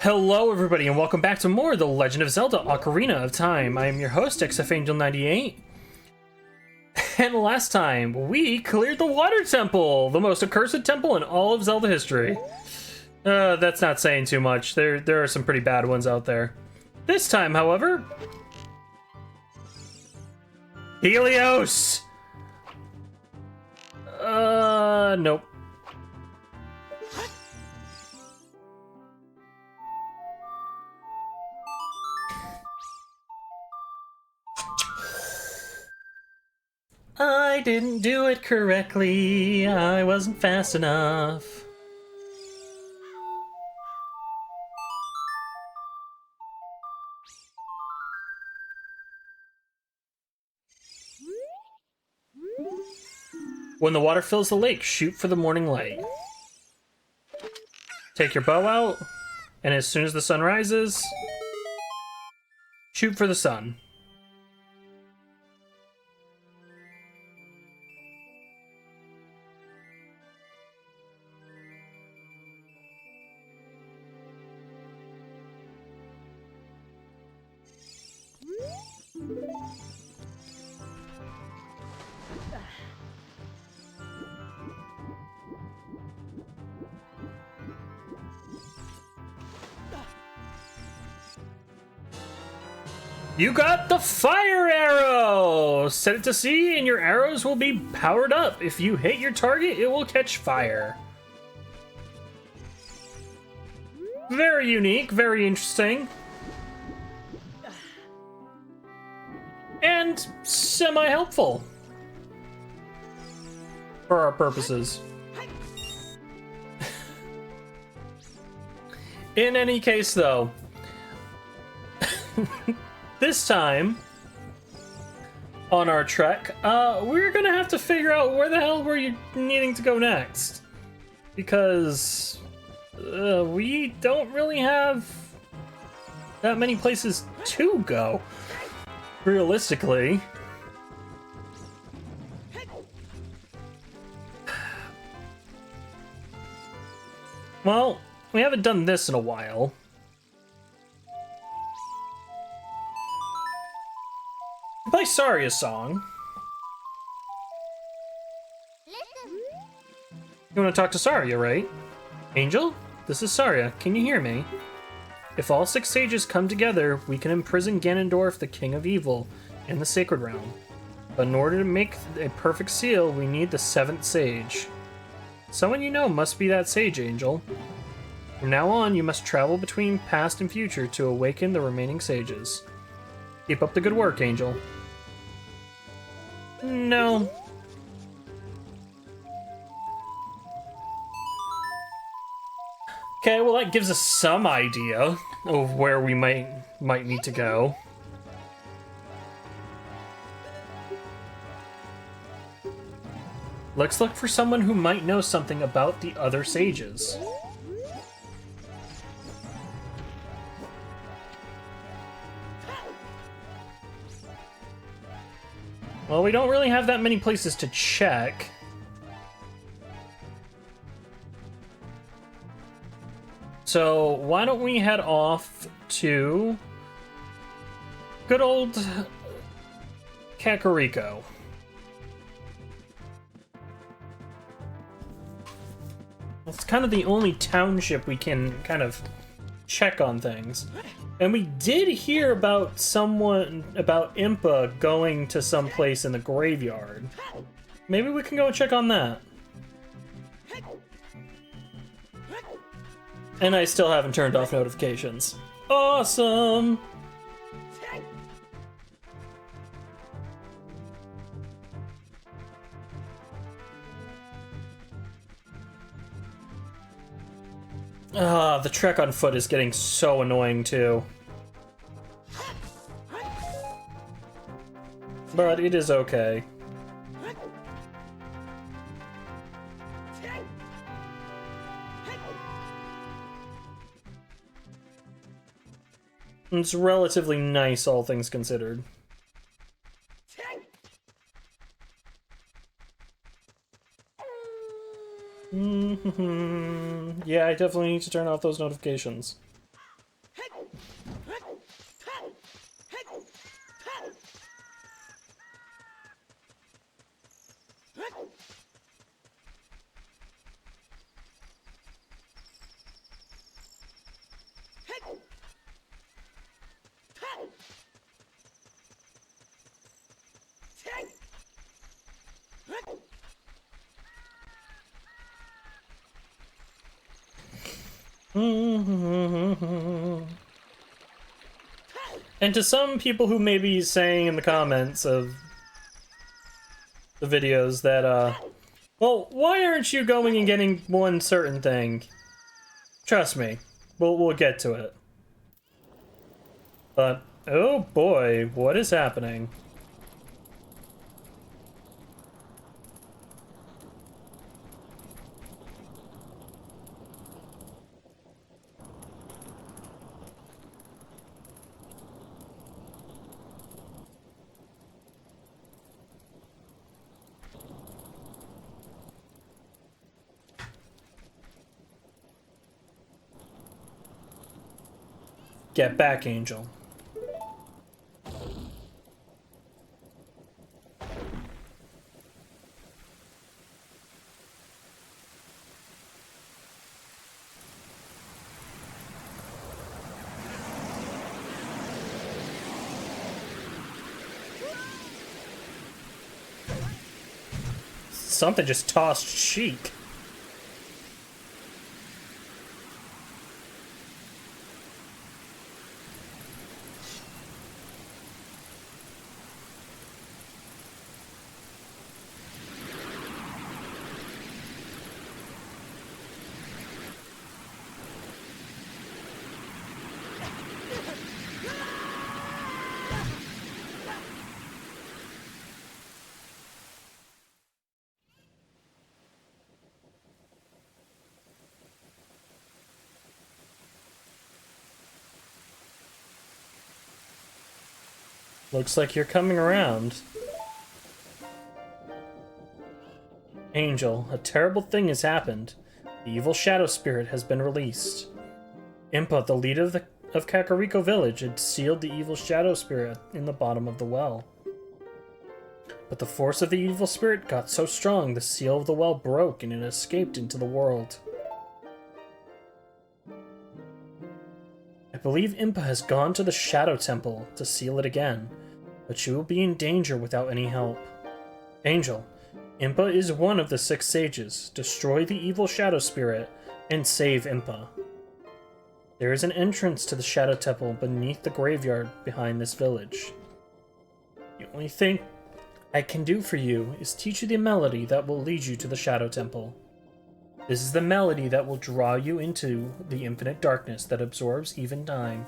Hello everybody and welcome back to more The Legend of Zelda Ocarina of Time. I am your host, XFAngel98. And last time, we cleared the Water Temple, the most accursed temple in all of Zelda history. That's not saying too much. There are some pretty bad ones out there. This time, however... Helios! Nope. I didn't do it correctly. I wasn't fast enough. When the water fills the lake, shoot for the morning light. Take your bow out, and as soon as the sun rises, shoot for the sun. You got the fire arrow! Set it to C and your arrows will be powered up. If you hit your target, it will catch fire. Very unique, very interesting. And semi-helpful. For our purposes. In any case, though... This time, on our trek, we're gonna have to figure out where the hell we're needing to go next. Because we don't really have that many places to go, realistically. Well, we haven't done this in a while. Play Saria's song. You want to talk to Saria, right? Angel, this is Saria. Can you hear me? If all 6 sages come together, we can imprison Ganondorf, the King of Evil, in the Sacred Realm. But in order to make a perfect seal, we need the 7th sage. Someone you know must be that sage, Angel. From now on, you must travel between past and future to awaken the remaining sages. Keep up the good work, Angel. No. Okay, well that gives us some idea of where we might need to go. Let's look for someone who might know something about the other sages. Well, we don't really have that many places to check. So why don't we head off to good old Kakariko. It's kind of the only township we can kind of check on things. And we did hear about Impa going to some place in the graveyard. Maybe we can go and check on that. And I still haven't turned off notifications. Awesome! The trek on foot is getting so annoying too. But it is okay. It's relatively nice, all things considered. Yeah, I definitely need to turn off those notifications. And to some people who may be saying in the comments of the videos that, well, why aren't you going and getting one certain thing? Trust me, we'll get to it. But, oh boy, what is happening? Get back, Angel. Something just tossed Sheik. Looks like you're coming around. Angel, a terrible thing has happened. The evil shadow spirit has been released. Impa, the leader of Kakariko village, had sealed the evil shadow spirit in the bottom of the well. But the force of the evil spirit got so strong, the seal of the well broke and it escaped into the world. I believe Impa has gone to the Shadow Temple to seal it again, but she will be in danger without any help. Angel, Impa is one of the 6 sages. Destroy the evil shadow spirit and save Impa. There is an entrance to the Shadow Temple beneath the graveyard behind this village. The only thing I can do for you is teach you the melody that will lead you to the Shadow Temple. This is the melody that will draw you into the infinite darkness that absorbs even time.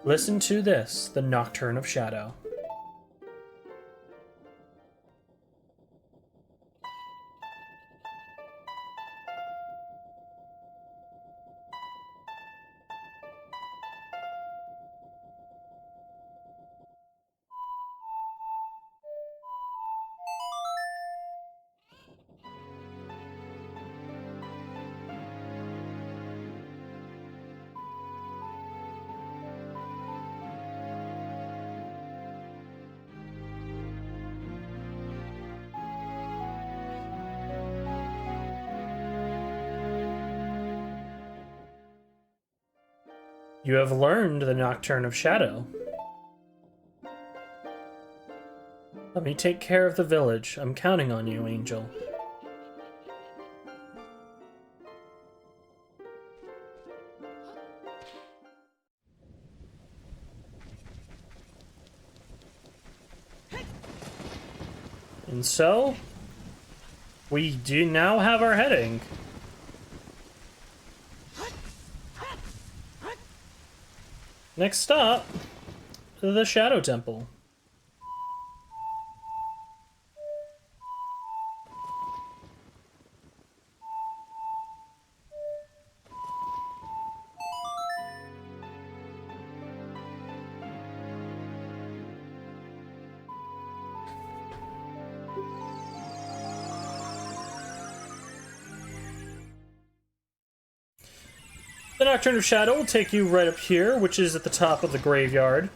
Listen to this, the Nocturne of Shadow. You have learned the Nocturne of Shadow. Let me take care of the village. I'm counting on you, Angel. And so, we do now have our heading. Next stop, the Shadow Temple. The Nocturne of Shadow will take you right up here, which is at the top of the graveyard.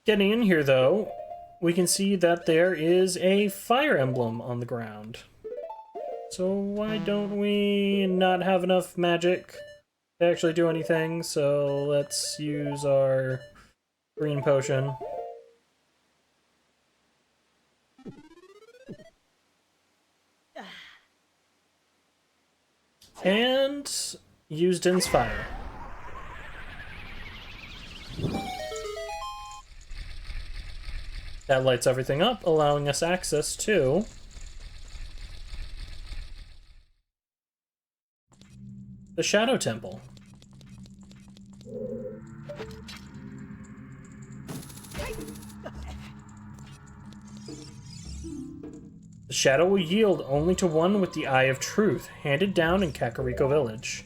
Getting in here, though, we can see that there is a fire emblem on the ground. So why don't we not have enough magic to actually do anything? So let's use our green potion. And use Din's fire. That lights everything up, allowing us access to the Shadow Temple. The shadow will yield only to one with the Eye of Truth, handed down in Kakariko Village.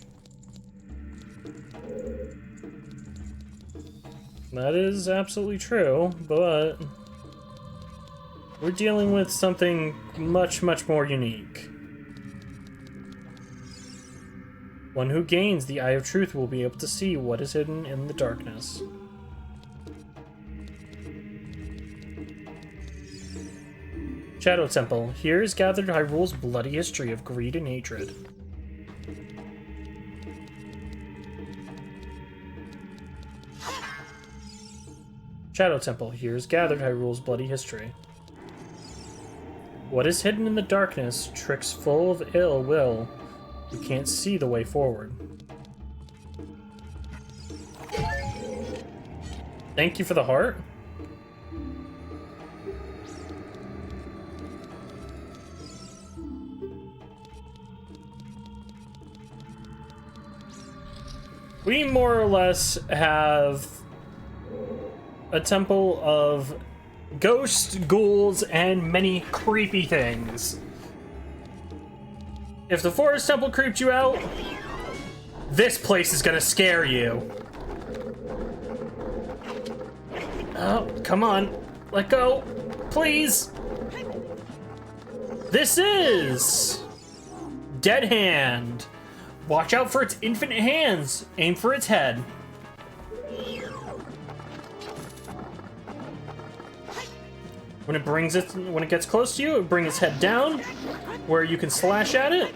That is absolutely true, but we're dealing with something much, much more unique. One who gains the Eye of Truth will be able to see what is hidden in the darkness. Shadow Temple. Here is gathered Hyrule's bloody history of greed and hatred. Shadow Temple. Here is gathered Hyrule's bloody history. What is hidden in the darkness, tricks full of ill will, who can't see the way forward. Thank you for the heart. We more or less have a temple of ghosts, ghouls, and many creepy things. If the Forest Temple creeped you out, this place is gonna scare you. Oh, come on. Let go. Please. This is Dead Hand. Watch out for its infinite hands. Aim for its head. When it gets close to you, it brings its head down, where you can slash at it.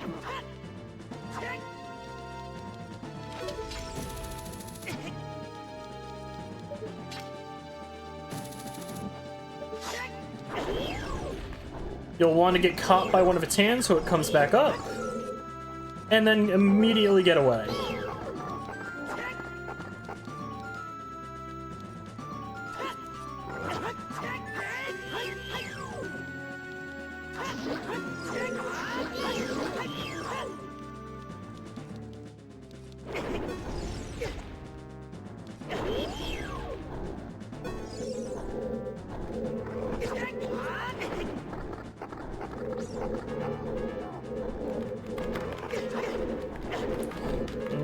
You'll want to get caught by one of its hands so it comes back up, and then immediately get away.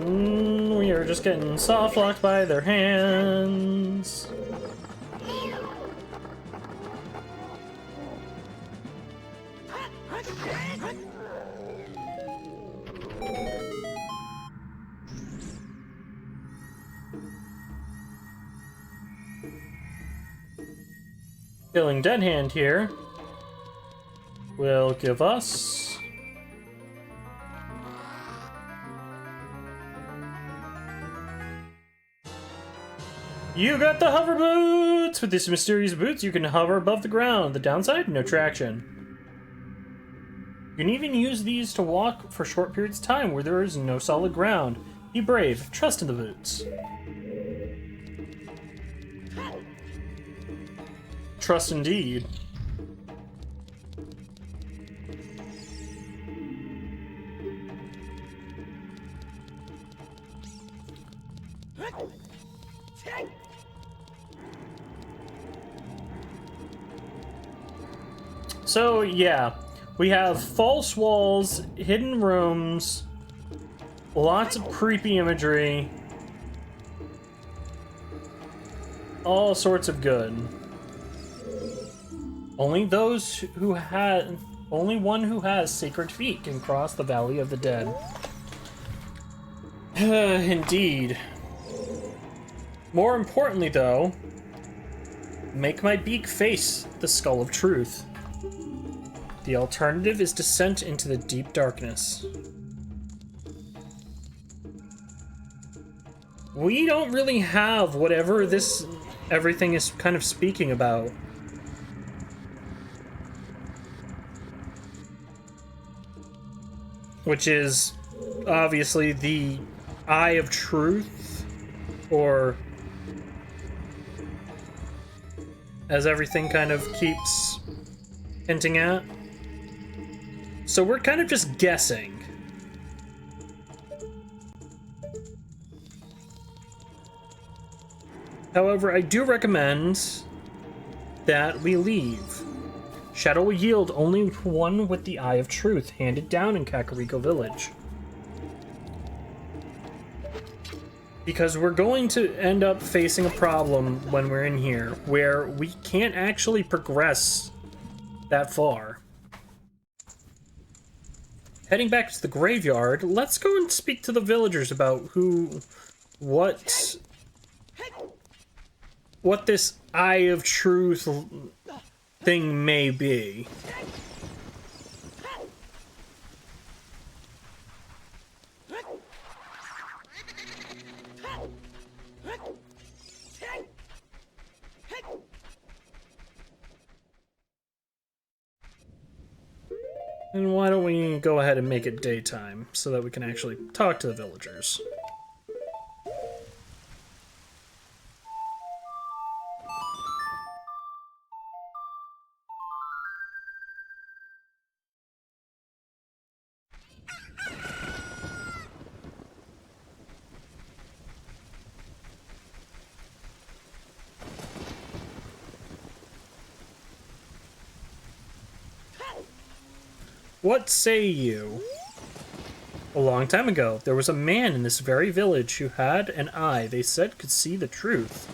We are just getting soft locked by their hands. Killing Dead Hand here will give us you got the hover boots! With these mysterious boots, you can hover above the ground. The downside? No traction. You can even use these to walk for short periods of time where there is no solid ground. Be brave. Trust in the boots. Trust indeed. So, yeah, we have false walls, hidden rooms, lots of creepy imagery, all sorts of good. Only one who has sacred feet can cross the Valley of the Dead. Indeed. More importantly, though, Make my beak face the skull of truth. The alternative is descent into the deep darkness. We don't really have whatever this everything is kind of speaking about. Which is obviously the Eye of Truth, or as everything kind of keeps hinting at. So we're kind of just guessing. However, I do recommend that we leave. Shadow will yield only one with the Eye of Truth, handed down in Kakariko Village. Because we're going to end up facing a problem when we're in here, where we can't actually progress that far. Heading back to the graveyard, let's go and speak to the villagers about what this Eye of Truth thing may be. And why don't we go ahead and make it daytime so that we can actually talk to the villagers. What say you? A long time ago, there was a man in this very village who had an eye they said could see the truth.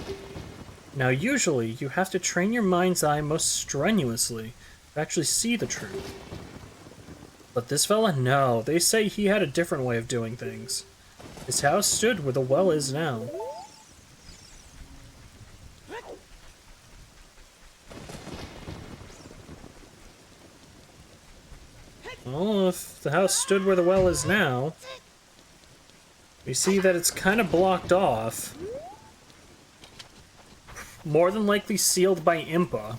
Now usually, you have to train your mind's eye most strenuously to actually see the truth. But this fella, no, they say he had a different way of doing things. His house stood where the well is now. Well, if the house stood where the well is now, we see that it's kind of blocked off. More than likely sealed by Impa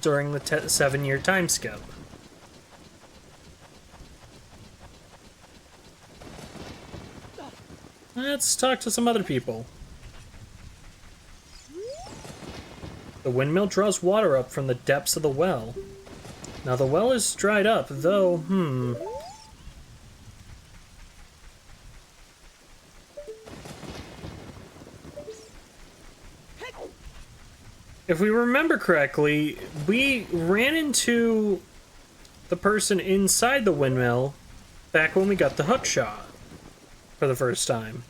during the 7-year time skip. Let's talk to some other people. The windmill draws water up from the depths of the well. Now the well is dried up, though, If we remember correctly, we ran into the person inside the windmill back when we got the hook shot for the first time.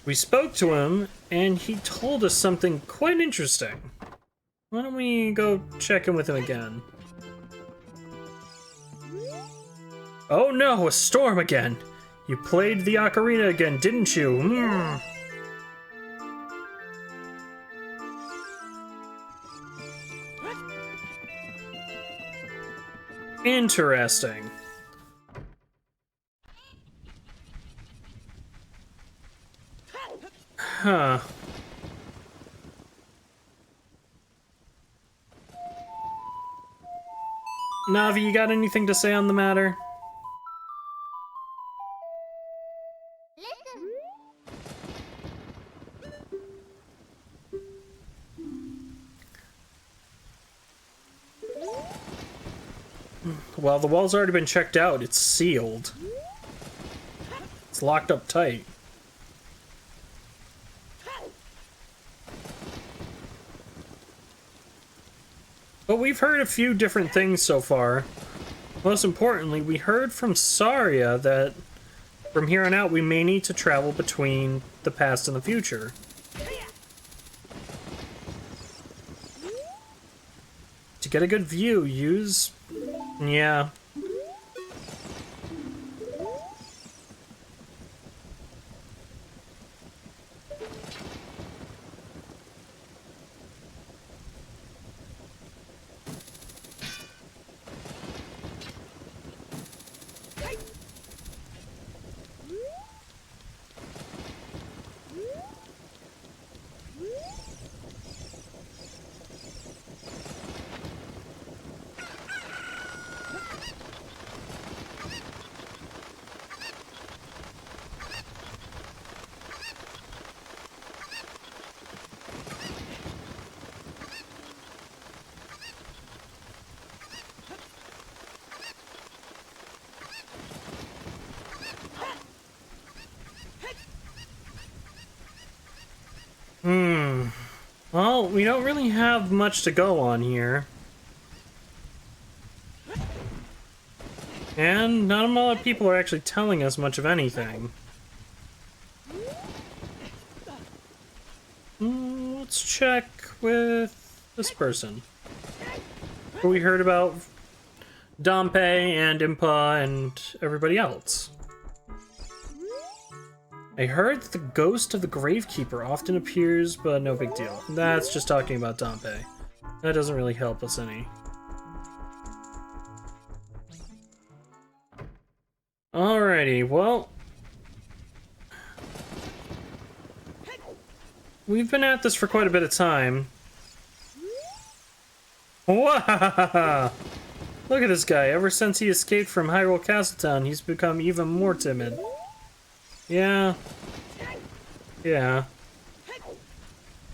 We spoke to him, and he told us something quite interesting. Why don't we go check in with him again? Oh no, a storm again! You played the Ocarina again, didn't you? Interesting. Huh. Navi, you got anything to say on the matter? Well, the wall's already been checked out. It's sealed. It's locked up tight. But we've heard a few different things so far. Most importantly, we heard from Saria that from here on out we may need to travel between the past and the future. To get a good view, use... yeah. Well, we don't really have much to go on here. And not a lot of people are actually telling us much of anything. Let's check with this person. We heard about Dompe and Impa and everybody else. I heard that the ghost of the Gravekeeper often appears, but no big deal. That's just talking about Dompe. That doesn't really help us any. Alrighty, well... we've been at this for quite a bit of time. Wow! Look at this guy. Ever since he escaped from Hyrule Castletown, he's become even more timid. Yeah. Yeah.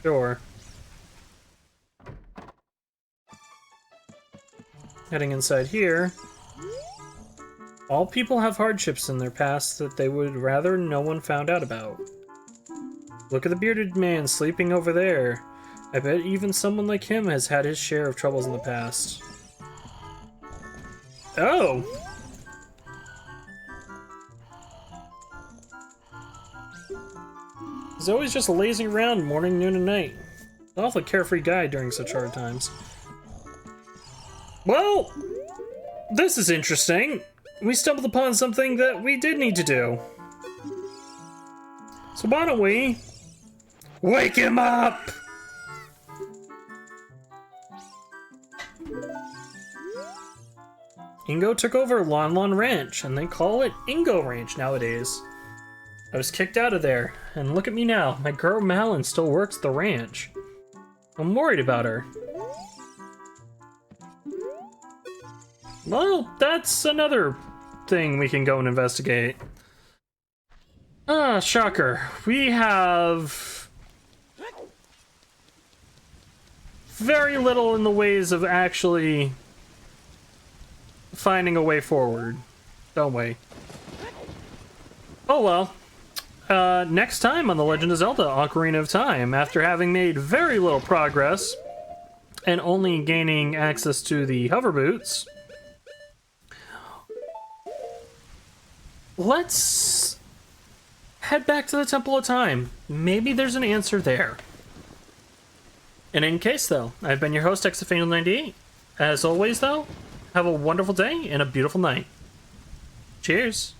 Sure. Heading inside here. All people have hardships in their past that they would rather no one found out about. Look at the bearded man sleeping over there. I bet even someone like him has had his share of troubles in the past. Oh! He's always just lazing around morning, noon, and night. An awfully carefree guy during such hard times. Well, this is interesting. We stumbled upon something that we did need to do. So why don't we wake him up? Ingo took over Lon Lon Ranch, and they call it Ingo Ranch nowadays. I was kicked out of there, and look at me now. My girl Malin still works the ranch. I'm worried about her. Well, that's another thing we can go and investigate. Ah, shocker. We have very little in the ways of actually finding a way forward, don't we? Oh well. Next time on The Legend of Zelda Ocarina of Time, after having made very little progress and only gaining access to the hover boots, let's head back to the Temple of Time. Maybe there's an answer there. In any case, though, I've been your host, XFANGEL98. As always, though, have a wonderful day and a beautiful night. Cheers.